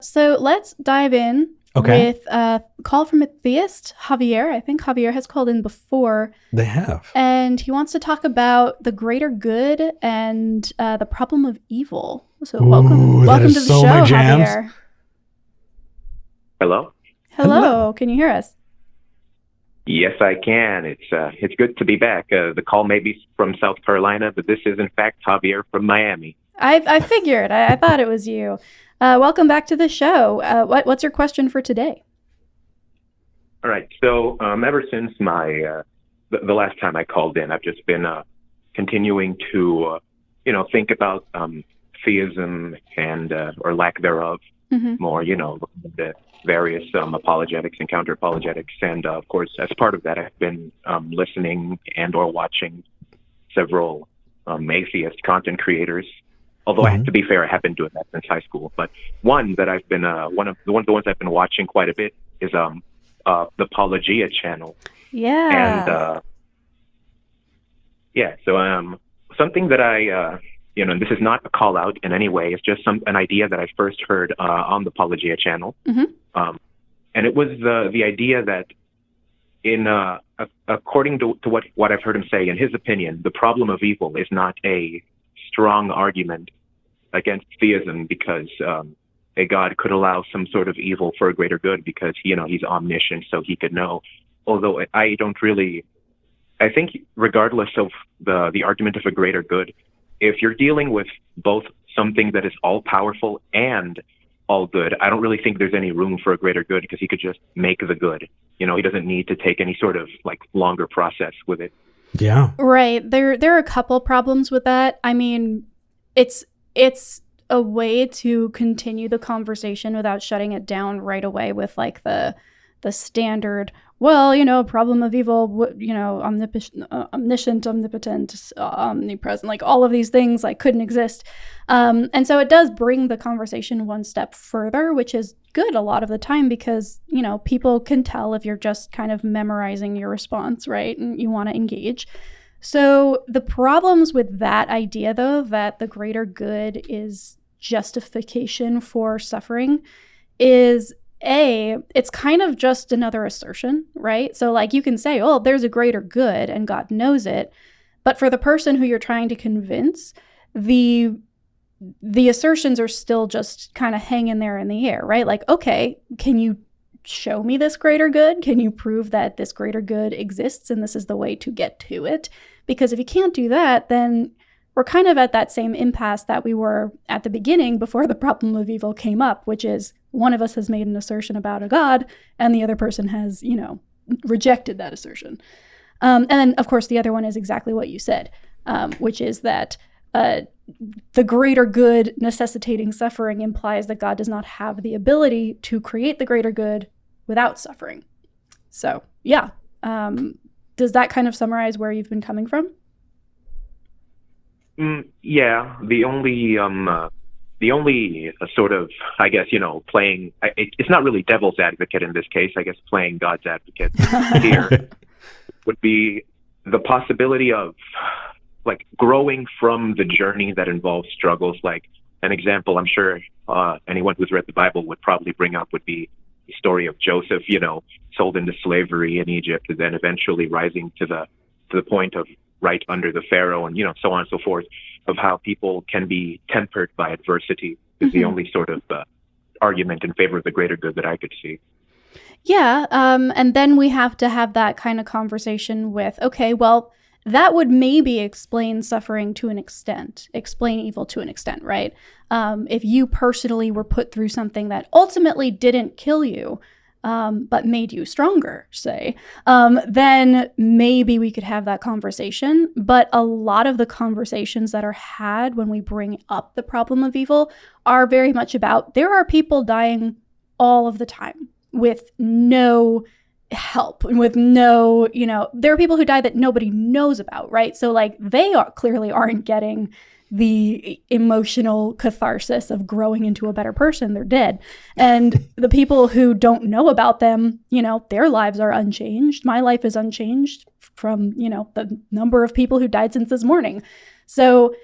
So let's dive in with a call from a theist, Javier. I think Javier has called in before. They have. And he wants to talk about the greater good and the problem of evil. So welcome to the show, Javier. Hello? Hello. Can you hear us? Yes, I can. It's good to be back. The call may be from South Carolina, but this is in fact Javier from Miami. I figured. I thought it was you. Welcome back to the show. What's your question for today? All right. So ever since my the last time I called in, I've just been continuing to think about theism and or lack thereof more. The various apologetics and counter apologetics, and of course, as part of that, I've been listening and or watching several atheist content creators. Although I have to be fair, I have been doing that since high school. But one that I've been one of the ones I've been watching quite a bit is the Apologia channel. Yeah. And so something that I and this is not a call out in any way. It's just an idea that I first heard on the Apologia channel, and it was the idea that according to what I've heard him say, in his opinion, the problem of evil is not a strong argument against theism because a God could allow some sort of evil for a greater good because he's omniscient, so he could know. Although I think regardless of the argument of a greater good, if you're dealing with both something that is all powerful and all good, I don't really think there's any room for a greater good because he could just make the good. He doesn't need to take any sort of longer process with it. Yeah. Right. There are a couple problems with that. I mean, it's a way to continue the conversation without shutting it down right away with the standard, problem of evil, omniscient, omnipotent, omnipresent, all of these things couldn't exist. And so it does bring the conversation one step further, which is good a lot of the time because, people can tell if you're just kind of memorizing your response, right? And you want to engage. So the problems with that idea, though, that the greater good is justification for suffering is it's kind of just another assertion, right? So you can say, oh, there's a greater good and God knows it. But for the person who you're trying to convince, the assertions are still just kind of hanging there in the air, right? Okay, can you show me this greater good? Can you prove that this greater good exists and this is the way to get to it? Because if you can't do that, then we're kind of at that same impasse that we were at the beginning before the problem of evil came up, which is one of us has made an assertion about a God and the other person has, rejected that assertion. And then, of course, the other one is exactly what you said, which is that the greater good necessitating suffering implies that God does not have the ability to create the greater good without suffering. So, yeah. Does that kind of summarize where you've been coming from? Yeah. The only sort of, I guess, playing, it's not really devil's advocate in this case, I guess playing God's advocate here would be the possibility of growing from the journey that involves struggles. An example I'm sure anyone who's read the Bible would probably bring up would be the story of Joseph, sold into slavery in Egypt and then eventually rising to the point of right under the Pharaoh and, so on and so forth, of how people can be tempered by adversity is the only sort of argument in favor of the greater good that I could see. Yeah. And then we have to have that kind of conversation with, okay, well, that would maybe explain suffering to an extent, explain evil to an extent, right? If you personally were put through something that ultimately didn't kill you, but made you stronger, say, then maybe we could have that conversation. But a lot of the conversations that are had when we bring up the problem of evil are very much about there are people dying all of the time with no help, with no, there are people who die that nobody knows about, right? So they clearly aren't getting the emotional catharsis of growing into a better person. They're dead. And the people who don't know about them, their lives are unchanged. My life is unchanged from, the number of people who died since this morning. So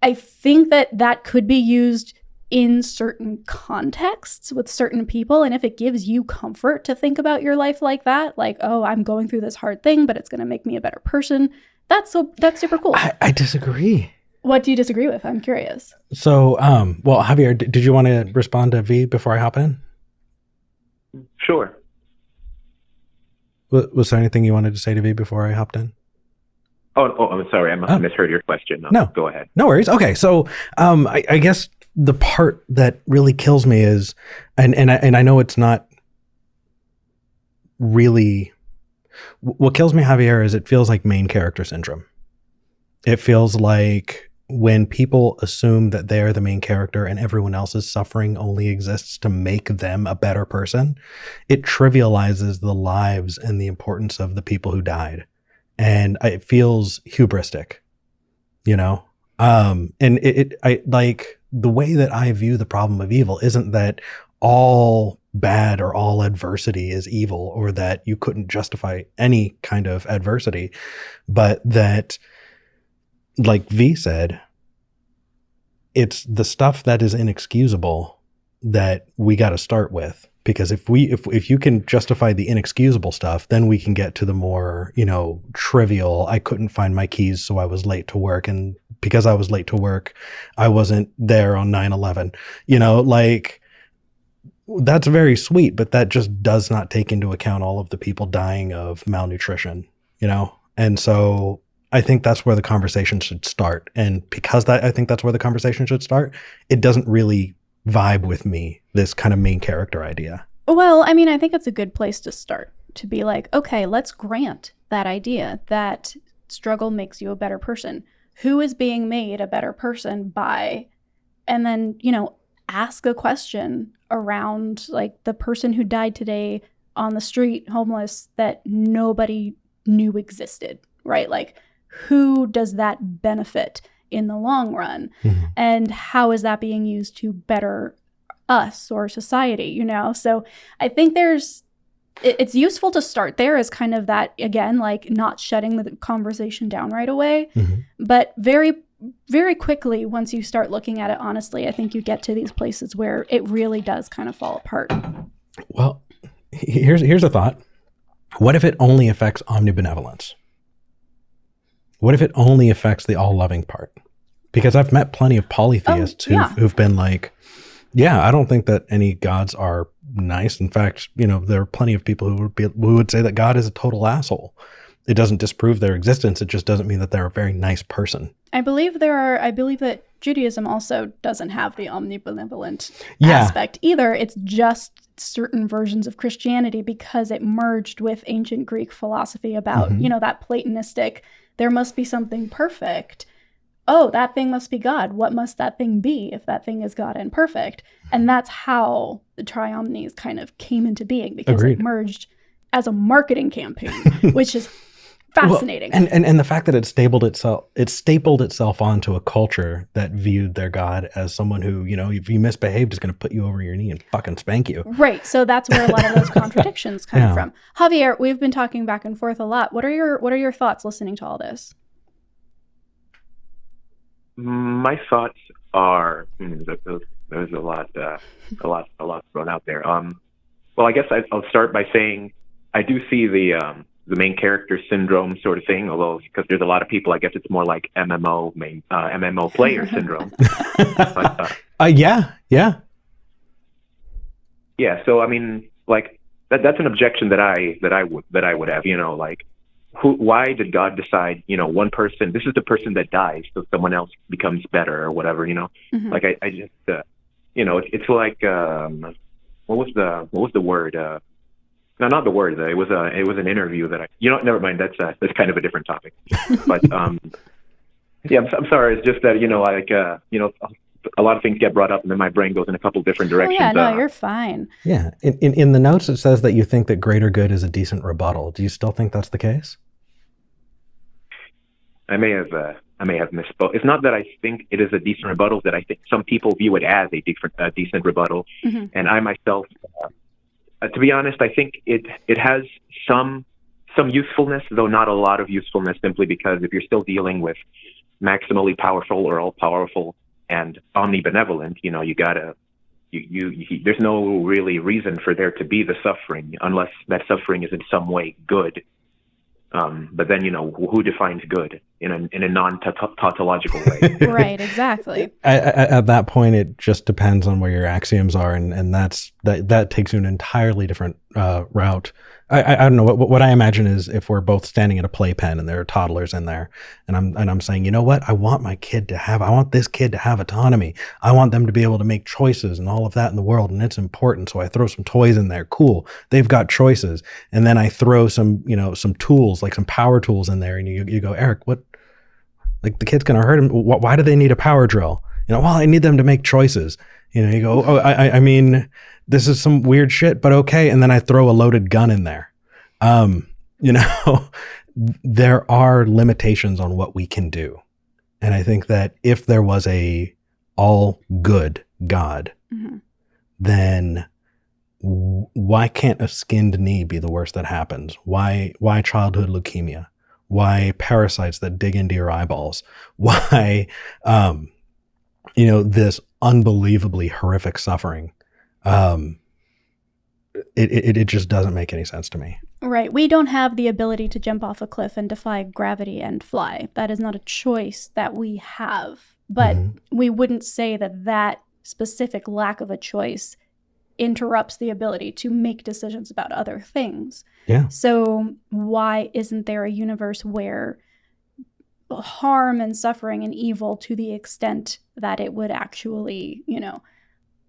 I think that could be used in certain contexts with certain people. And if it gives you comfort to think about your life like that, like, oh, I'm going through this hard thing, but it's going to make me a better person, that's super cool. I disagree. What do you disagree with? I'm curious. So, well, Javier, did you want to respond to V before I hop in? Sure. Was there anything you wanted to say to V before I hopped in? Oh, I'm sorry. I must have misheard your question. No. Go ahead. No worries. Okay. So, I guess the part that really kills me is, and I know it's not really, what kills me, Javier, is it feels like main character syndrome. It feels like when people assume that they're the main character and everyone else's suffering only exists to make them a better person, it trivializes the lives and the importance of the people who died. And it feels hubristic, you know? And I like the way that I view the problem of evil isn't that all bad or all adversity is evil, or that you couldn't justify any kind of adversity, but that, like V said, it's the stuff that is inexcusable that we got to start with. Because if you can justify the inexcusable stuff, then we can get to the more, you know, trivial, I couldn't find my keys, so I was late to work. And because I was late to work, I wasn't there on 9/11. You know, like, that's very sweet, but that just does not take into account all of the people dying of malnutrition, you know? And so I think that's where the conversation should start. And because I think that's where the conversation should start, it doesn't really vibe with me, this kind of main character idea. Well, I mean, I think it's a good place to start, to be like, okay, let's grant that idea that struggle makes you a better person. Who is being made a better person by? And then, you know, ask a question around like the person who died today on the street, homeless, that nobody knew existed, right? Like, who does that benefit in the long run? Mm-hmm. And how is that being used to better us or society, you know? So I think it's useful to start there as kind of that, again, like not shutting the conversation down right away. Mm-hmm. But very, very quickly, once you start looking at it honestly, I think you get to these places where it really does kind of fall apart. Well, here's a thought. What if it only affects omnibenevolence? What if it only affects the all-loving part? Because I've met plenty of polytheists who've been like, yeah, I don't think that any gods are nice. In fact, you know, there are plenty of people who would say that God is a total asshole. It doesn't disprove their existence. It just doesn't mean that they're a very nice person. I believe that Judaism also doesn't have the omnibenevolent aspect either. It's just certain versions of Christianity because it merged with ancient Greek philosophy about, you know, that Platonistic, there must be something perfect. Oh, that thing must be God. What must that thing be if that thing is God and perfect? And that's how the Triomnies kind of came into being, because it merged as a marketing campaign, which is fascinating. Well, and the fact that it stapled itself onto a culture that viewed their God as someone who, you know, if you misbehaved, is going to put you over your knee and fucking spank you. Right. So that's where a lot of those contradictions come from. Javier, we've been talking back and forth a lot. What are your thoughts listening to all this? My thoughts are there's a lot thrown out there. Well, I guess I'll start by saying I do see the main character syndrome sort of thing, although because there's a lot of people, I guess it's more like MMO player syndrome. Yeah. So I mean, like that's an objection that I would have. You know, like. Why did God decide, you know, one person, this is the person that dies, so someone else becomes better or whatever, you know? Mm-hmm. Like, I just, you know, it's like, what was the word? No, not the word. It was an interview that never mind. That's kind of a different topic. But, yeah, I'm sorry. It's just that, you know, like, you know, a lot of things get brought up and then my brain goes in a couple different directions. Oh, yeah, no, you're fine. Yeah. In the notes, it says that you think that greater good is a decent rebuttal. Do you still think that's the case? I may have misspoke. It's not that I think it is a decent rebuttal, that I think some people view it as a decent rebuttal. Mm-hmm. And I myself, to be honest, I think it has some usefulness, though not a lot of usefulness, simply because if you're still dealing with maximally powerful or all-powerful and omnibenevolent, you gotta, there's no really reason for there to be the suffering unless that suffering is in some way good. But then, who defines good in a non-tautological way? Right, exactly. At that point, it just depends on where your axioms are, and that takes you an entirely different route. I don't know what I imagine is if we're both standing at a playpen and there are toddlers in there, and I'm saying, you know what, I want this kid to have autonomy. I want them to be able to make choices and all of that in the world, and it's important. So I throw some toys in there. Cool, they've got choices, and then I throw some tools, like some power tools in there, and you go, Eric, what? Like, the kid's gonna hurt him. Why do they need a power drill? Well, I need them to make choices. You go, oh, I mean, this is some weird shit, but okay. And then I throw a loaded gun in there. There are limitations on what we can do. And I think that if there was a all good God, then why can't a skinned knee be the worst that happens? Why childhood leukemia? Why parasites that dig into your eyeballs? Why, this unbelievably horrific suffering? It just doesn't make any sense to me. Right. We don't have the ability to jump off a cliff and defy gravity and fly. That is not a choice that we have. But we wouldn't say that specific lack of a choice interrupts the ability to make decisions about other things. Yeah. So why isn't there a universe where harm and suffering and evil, to the extent that it would actually,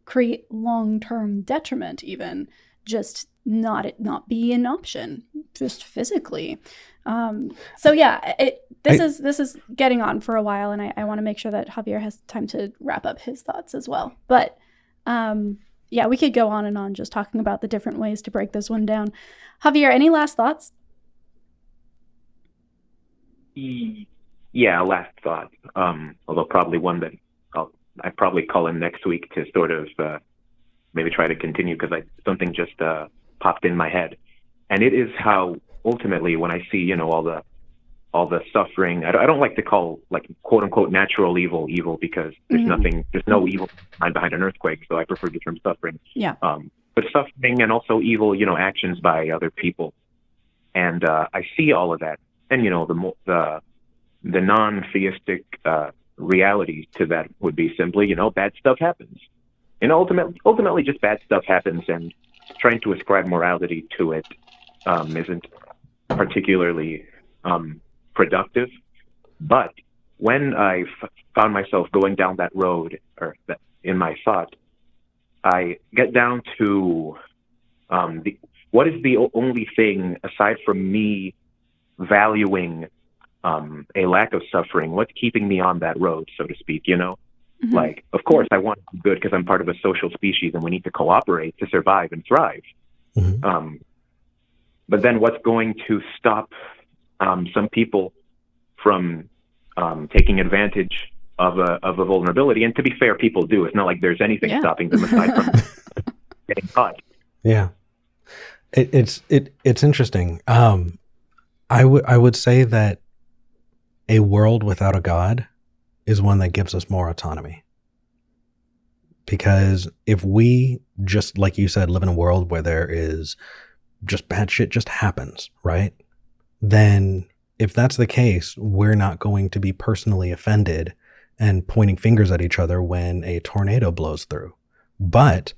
create long-term detriment, even, just not be an option, just physically? So yeah, this is getting on for a while, and I want to make sure that Javier has time to wrap up his thoughts as well. But yeah, we could go on and on just talking about the different ways to break this one down. Javier, any last thoughts? Yeah, last thought. Although probably one that I probably call in next week to sort of maybe try to continue, because something just popped in my head, and it is how ultimately when I see all the suffering, I don't like to call, like, quote unquote natural evil because there's no evil behind an earthquake, so I prefer the term suffering. Yeah. But suffering and also evil, actions by other people, and I see all of that, and the non-theistic reality to that would be simply, bad stuff happens. Ultimately, just bad stuff happens, and trying to ascribe morality to it isn't particularly productive. But when I found myself going down that road, in my thought, I get down to what is the only thing, aside from me valuing a lack of suffering, what's keeping me on that road, so to speak, Like, of course, I want to be good because I'm part of a social species and we need to cooperate to survive and thrive. But then what's going to stop some people from taking advantage of a vulnerability? And to be fair, people do. It's not like there's anything stopping them aside from getting caught. Yeah. It's interesting. I would say that a world without a God is one that gives us more autonomy. Because if we just, like you said, live in a world where there is just bad shit just happens, right? Then if that's the case, we're not going to be personally offended and pointing fingers at each other when a tornado blows through. But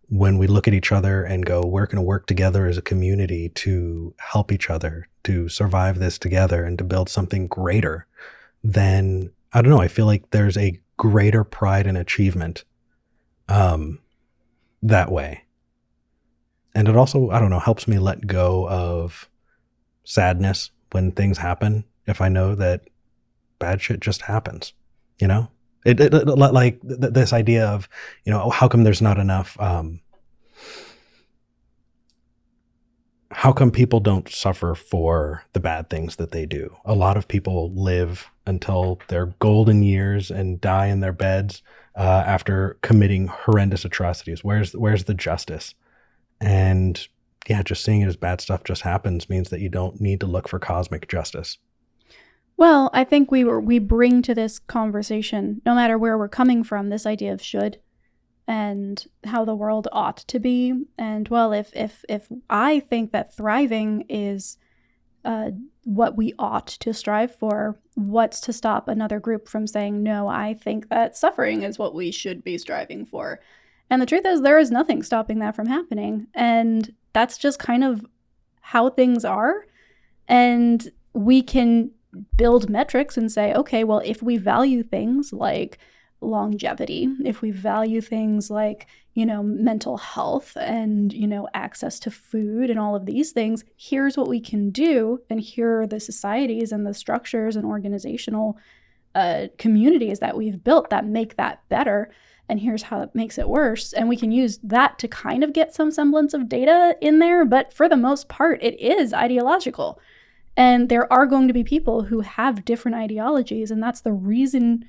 when we look at each other and go, we're going to work together as a community to help each other, to survive this together and to build something greater, then I don't know, I feel like there's a greater pride and achievement that way. And it also, I don't know, helps me let go of sadness when things happen, if I know that bad shit just happens, like this idea of, how come there's not enough, how come people don't suffer for the bad things that they do? A lot of people live until their golden years and die in their beds after committing horrendous atrocities. Where's the justice? And yeah, just seeing it as bad stuff just happens means that you don't need to look for cosmic justice. Well, I think we bring to this conversation, no matter where we're coming from, this idea of should and how the world ought to be. And well, if I think that thriving is what we ought to strive for, what's to stop another group from saying, no, I think that suffering is what we should be striving for? And the truth is, there is nothing stopping that from happening. And that's just kind of how things are. And we can build metrics and say, okay, well, if we value things like longevity, if we value things like, mental health and, access to food and all of these things, here's what we can do. And here are the societies and the structures and organizational communities that we've built that make that better. And here's how it makes it worse. And we can use that to kind of get some semblance of data in there. But for the most part, it is ideological. And there are going to be people who have different ideologies. And that's the reason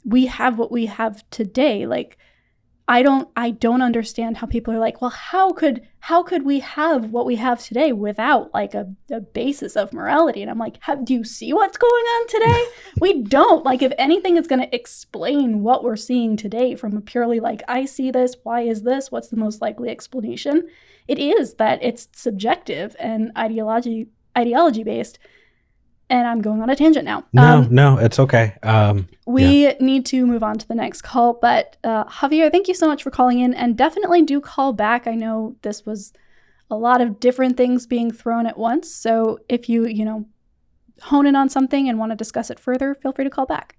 we have what we have today. Like, I don't understand how people are like, well, how could we have what we have today without like a basis of morality? And I'm like, do you see what's going on today? We don't. Like, if anything is going to explain what we're seeing today from a purely like, I see this, why is this, what's the most likely explanation? It is that it's subjective and ideology based. And I'm going on a tangent now. No, it's okay. We need to move on to the next call. But Javier, thank you so much for calling in. And definitely do call back. I know this was a lot of different things being thrown at once. So if you, hone in on something and want to discuss it further, feel free to call back.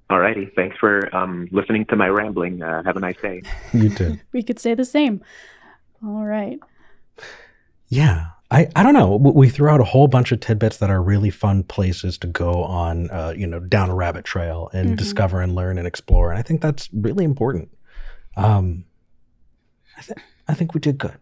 All righty. Thanks for listening to my rambling. Have a nice day. You too. We could say the same. All right. Yeah. I don't know. We threw out a whole bunch of tidbits that are really fun places to go on, down a rabbit trail and discover and learn and explore. And I think that's really important. I think we did good.